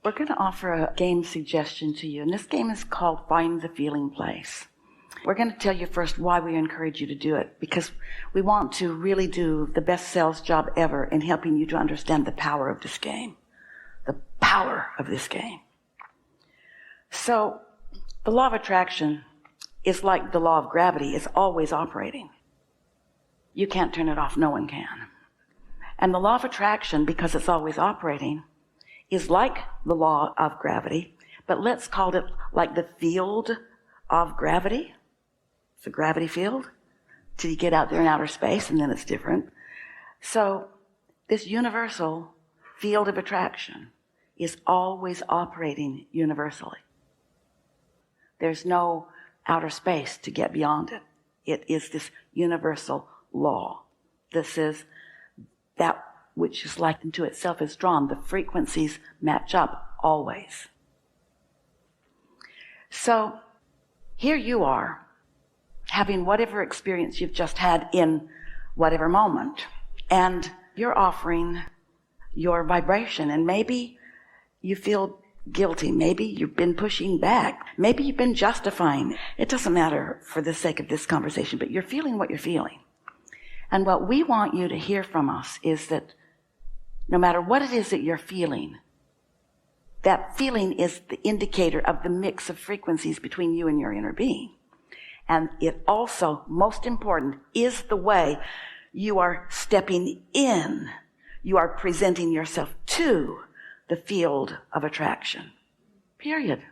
We're going to offer a game suggestion to you, and this game is called Find the Feeling Place. We're going to tell you first why we encourage you to do it, because we want to really do the best sales job ever in helping you to understand the power of this game. The power of this game. So, the law of attraction is like the law of gravity. It's always operating. You can't turn it off. No one can. And the law of attraction, because it's always operating, is like the law of gravity, but let's call it like the field of gravity. It's a gravity field till you get out there in outer space, and then it's different. So this universal field of attraction is always operating universally. There's no outer space to get beyond it. It is this universal law. This is that which is like into itself is drawn. The frequencies match up always. So here you are, having whatever experience you've just had in whatever moment, and you're offering your vibration, and maybe you feel guilty, maybe you've been pushing back, maybe you've been justifying. It doesn't matter for the sake of this conversation, but you're feeling what you're feeling. And what we want you to hear from us is that no matter what it is that you're feeling, that feeling is the indicator of the mix of frequencies between you and your inner being. And it also, most important, is the way you are stepping in. You are presenting yourself to the field of attraction. Period.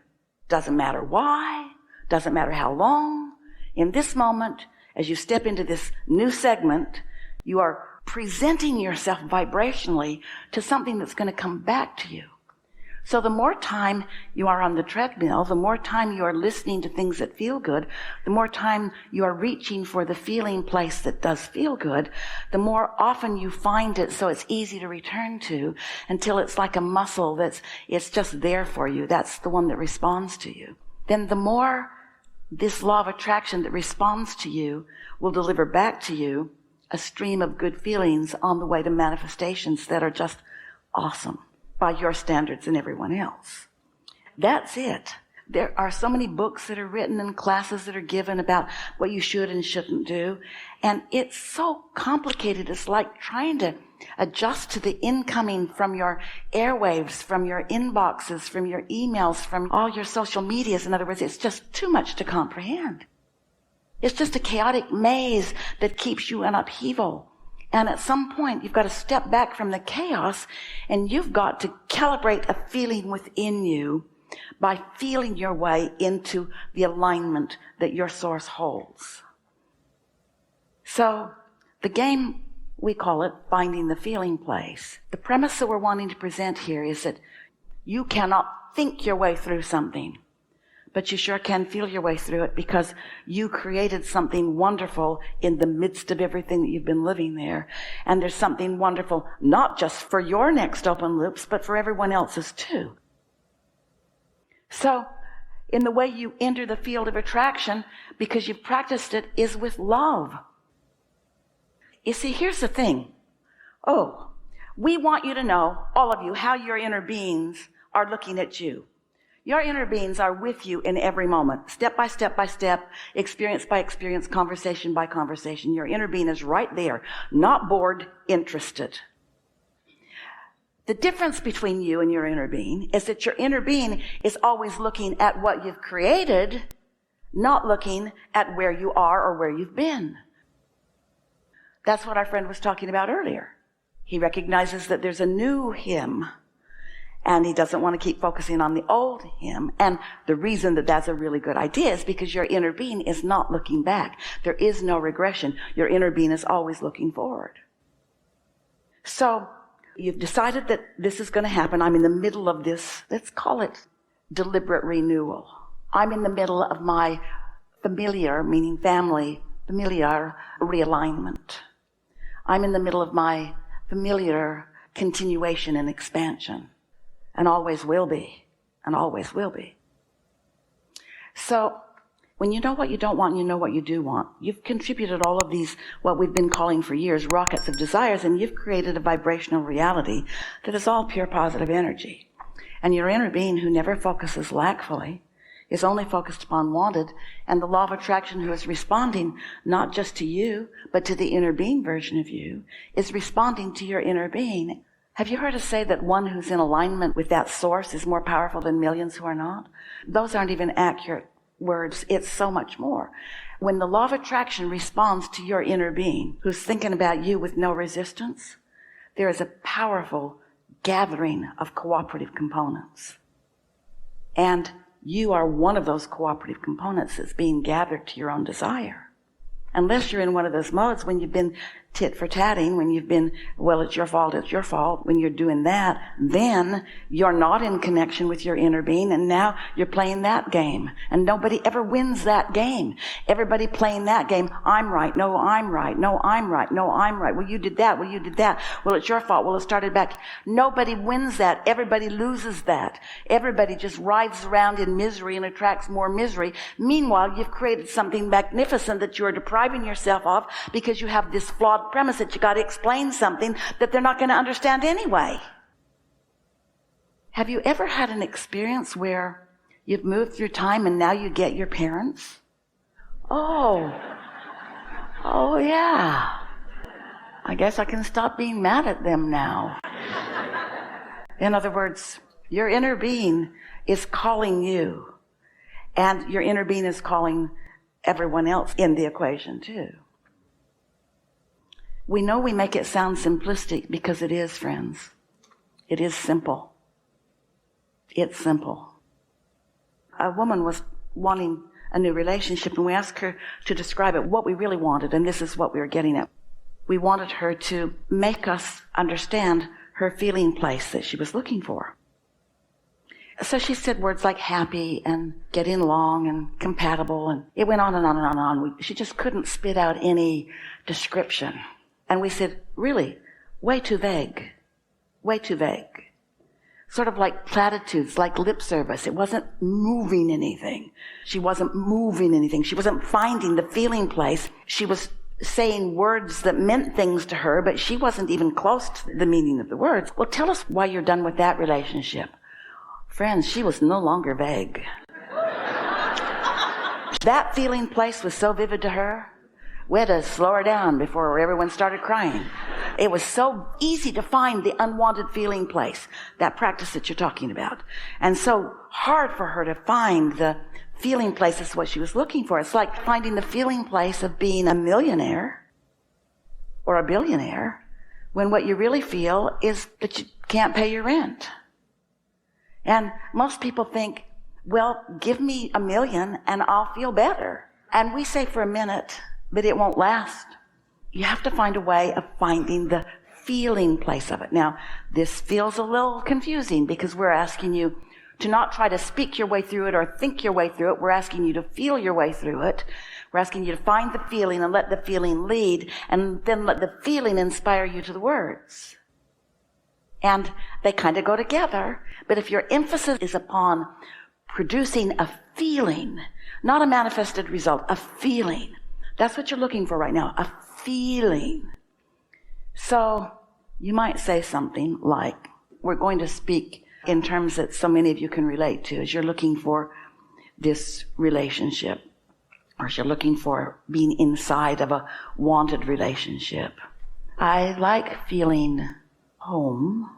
Doesn't matter why, doesn't matter how long. In this moment, as you step into this new segment, you are presenting yourself vibrationally to something that's going to come back to you. So the more time you are on the treadmill, the more time you are listening to things that feel good, the more time you are reaching for the feeling place that does feel good, the more often you find it so it's easy to return to until it's like a muscle it's just there for you. That's the one that responds to you. Then the more this law of attraction that responds to you will deliver back to you a stream of good feelings on the way to manifestations that are just awesome by your standards and everyone else. That's it. There are so many books that are written and classes that are given about what you should and shouldn't do. And it's so complicated. It's like trying to adjust to the incoming from your airwaves, from your inboxes, from your emails, from all your social medias. In other words, it's just too much to comprehend. It's just a chaotic maze that keeps you in upheaval. And at some point, you've got to step back from the chaos, and you've got to calibrate a feeling within you by feeling your way into the alignment that your source holds. So the game, we call it Finding the Feeling Place. The premise that we're wanting to present here is that you cannot think your way through something, but you sure can feel your way through it, because you created something wonderful in the midst of everything that you've been living there. And there's something wonderful, not just for your next open loops, but for everyone else's too. So, in the way you enter the field of attraction, because you've practiced it, is with love. You see, here's the thing. We want you to know, all of you, how your inner beings are looking at you. Your inner beings are with you in every moment, step by step by step, experience by experience, conversation by conversation. Your inner being is right there, not bored, interested. The difference between you and your inner being is that your inner being is always looking at what you've created, not looking at where you are or where you've been. That's what our friend was talking about earlier. He recognizes that there's a new him, and he doesn't want to keep focusing on the old him. And the reason that that's a really good idea is because your inner being is not looking back. There is no regression. Your inner being is always looking forward. So you've decided that this is going to happen. I'm in the middle of this, let's call it deliberate renewal. I'm in the middle of my familiar, meaning family, familiar realignment. I'm in the middle of my familiar continuation and expansion. And always will be, and always will be. So, when you know what you don't want and you know what you do want, you've contributed all of these, what we've been calling for years, rockets of desires, and you've created a vibrational reality that is all pure positive energy. And your inner being, who never focuses lackfully, is only focused upon wanted, and the law of attraction, who is responding not just to you, but to the inner being version of you, is responding to your inner being. Have you heard us say that one who's in alignment with that source is more powerful than millions who are not? Those aren't even accurate words. It's so much more. When the law of attraction responds to your inner being, who's thinking about you with no resistance, there is a powerful gathering of cooperative components. And you are one of those cooperative components that's being gathered to your own desire. Unless you're in one of those modes when you've been tit for tatting, when you've been, well, it's your fault, when you're doing that, then you're not in connection with your inner being, and now you're playing that game. And nobody ever wins that game. Everybody playing that game, I'm right, no, I'm right, no, I'm right, no, I'm right. Well, you did that, well, you did that. Well, it's your fault, well, it started back. Nobody wins that. Everybody loses that. Everybody just writhes around in misery and attracts more misery. Meanwhile, you've created something magnificent that you're depriving yourself of because you have this flawed premise that you got to explain something that they're not going to understand anyway. Have you ever had an experience where you've moved through time and now you get your parents? Oh yeah. I guess I can stop being mad at them now. In other words, your inner being is calling you, and your inner being is calling everyone else in the equation too. We know we make it sound simplistic because it is, friends. It is simple. It's simple. A woman was wanting a new relationship, and we asked her to describe it, what we really wanted, and this is what we were getting at. We wanted her to make us understand her feeling place that she was looking for. So she said words like happy and getting along and compatible, and it went on and on and on and on. She just couldn't spit out any description. And we said, really, way too vague. Way too vague. Sort of like platitudes, like lip service. It wasn't moving anything. She wasn't moving anything. She wasn't finding the feeling place. She was saying words that meant things to her, but she wasn't even close to the meaning of the words. Well, tell us why you're done with that relationship. Friends, she was no longer vague. That feeling place was so vivid to her, we had to slow her down before everyone started crying. It was so easy to find the unwanted feeling place, that practice that you're talking about. And so hard for her to find the feeling place is what she was looking for. It's like finding the feeling place of being a millionaire or a billionaire when what you really feel is that you can't pay your rent. And most people think, well, give me $1 million and I'll feel better. And we say for a minute, but it won't last. You have to find a way of finding the feeling place of it. Now, this feels a little confusing because we're asking you to not try to speak your way through it or think your way through it. We're asking you to feel your way through it. We're asking you to find the feeling and let the feeling lead, and then let the feeling inspire you to the words. And they kind of go together. But if your emphasis is upon producing a feeling, not a manifested result, a feeling, that's what you're looking for right now, a feeling. So you might say something like, we're going to speak in terms that so many of you can relate to as you're looking for this relationship, or as you're looking for being inside of a wanted relationship. I like feeling home.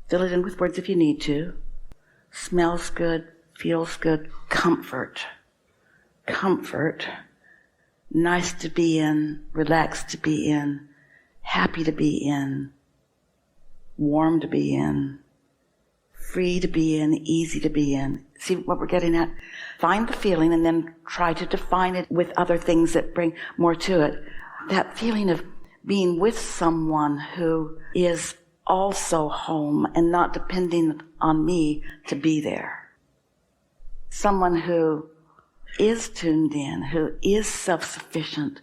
Fill it in with words if you need to. Smells good, feels good, comfort. Comfort. Nice to be in, relaxed to be in, happy to be in, warm to be in, free to be in, easy to be in. See what we're getting at? Find the feeling and then try to define it with other things that bring more to it. That feeling of being with someone who is also home and not depending on me to be there. Someone who is tuned in, who is self-sufficient,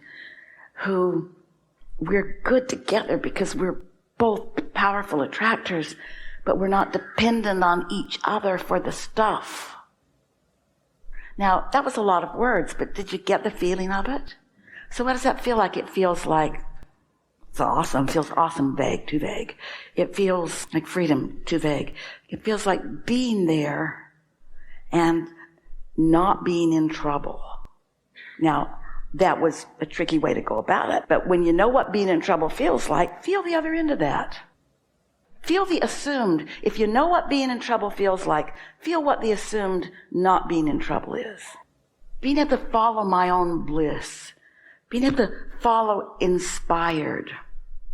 who we're good together because we're both powerful attractors, but we're not dependent on each other for the stuff. Now, that was a lot of words, but did you get the feeling of it? So what does that feel like? It feels like It's awesome. It feels awesome, vague, too vague. It feels like freedom, too vague. It feels like being there and not being in trouble. Now, that was a tricky way to go about it. But when you know what being in trouble feels like, feel the other end of that. Feel the assumed. If you know what being in trouble feels like, feel what the assumed not being in trouble is. Being able to follow my own bliss. Being able to follow inspired.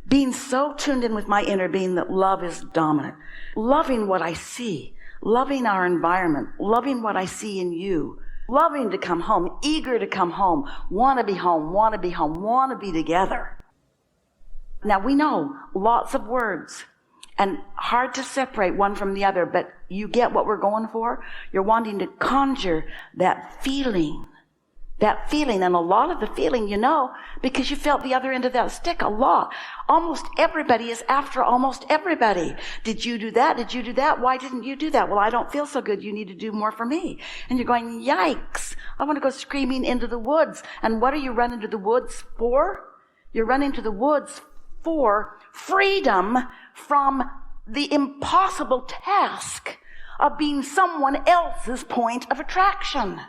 Being so tuned in with my inner being that love is dominant. Loving what I see. Loving our environment. Loving what I see in you. Loving to come home. Eager to come home. Want to be home. Want to be home. Want to be together. Now we know lots of words. And hard to separate one from the other, but you get what we're going for? You're wanting to conjure that feeling. That feeling, and a lot of the feeling you know, because you felt the other end of that stick a lot. Almost everybody is after almost everybody. Did you do that? Did you do that? Why didn't you do that? Well, I don't feel so good. You need to do more for me. And you're going, yikes. I want to go screaming into the woods. And what are you running to the woods for? You're running to the woods for freedom from the impossible task of being someone else's point of attraction.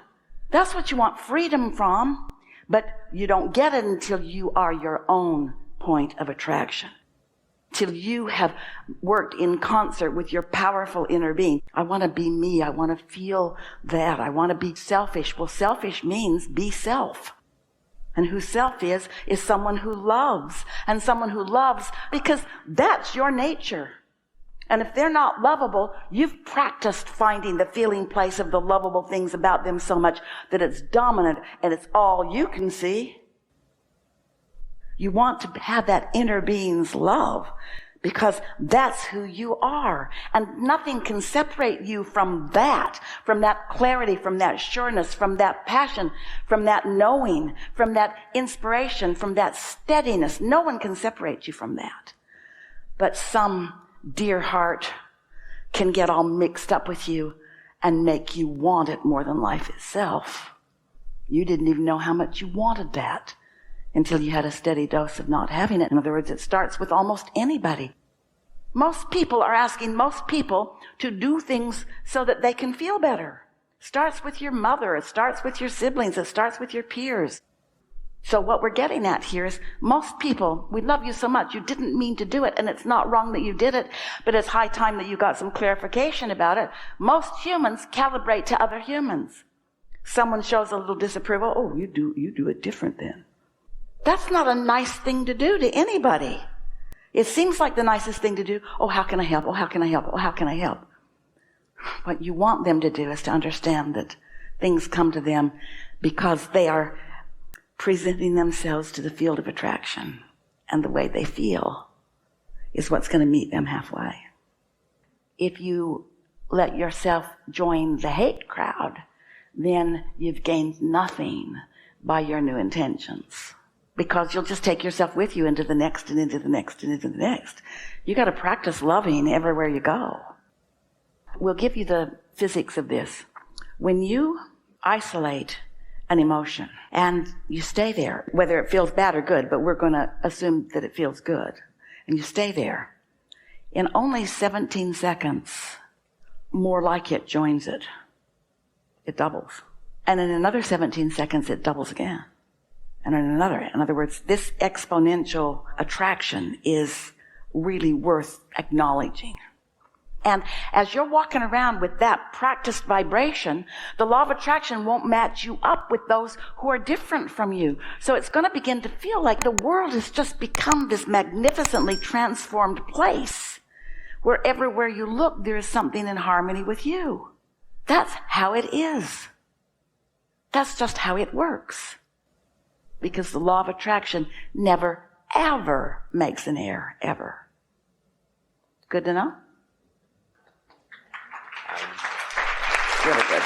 That's what you want freedom from, but you don't get it until you are your own point of attraction. Till you have worked in concert with your powerful inner being. I want to be me. I want to feel that. I want to be selfish. Well, selfish means be self. And who self is someone who loves. And someone who loves because that's your nature. And if they're not lovable, you've practiced finding the feeling place of the lovable things about them so much that it's dominant and it's all you can see. You want to have that inner being's love because that's who you are. And nothing can separate you from that clarity, from that sureness, from that passion, from that knowing, from that inspiration, from that steadiness. No one can separate you from that. But some dear heart can get all mixed up with you and make you want it more than life itself. You didn't even know how much you wanted that until you had a steady dose of not having it. In other words, it starts with almost anybody. Most people are asking most people to do things so that they can feel better. It starts with your mother. It starts with your siblings. It starts with your peers. So what we're getting at here is most people, we love you so much, you didn't mean to do it, and it's not wrong that you did it, but it's high time that you got some clarification about it. Most humans calibrate to other humans. Someone shows a little disapproval, oh, you do it different then. That's not a nice thing to do to anybody. It seems like the nicest thing to do, oh, how can I help? Oh, how can I help? Oh, how can I help? What you want them to do is to understand that things come to them because they are presenting themselves to the field of attraction, and the way they feel is what's going to meet them halfway. If you let yourself join the hate crowd, then you've gained nothing by your new intentions, because you'll just take yourself with you into the next and into the next and into the next. You got to practice loving everywhere you go. We'll give you the physics of this. When you isolate an emotion and you stay there, whether it feels bad or good, but we're going to assume that it feels good, and you stay there, in only 17 seconds, more like it joins it. It doubles. And in another 17 seconds, it doubles again. And in another. In other words, this exponential attraction is really worth acknowledging. And as you're walking around with that practiced vibration, the law of attraction won't match you up with those who are different from you. So it's going to begin to feel like the world has just become this magnificently transformed place where everywhere you look, there is something in harmony with you. That's how it is. That's just how it works. Because the law of attraction never, ever makes an error, ever. Good to know? Really good.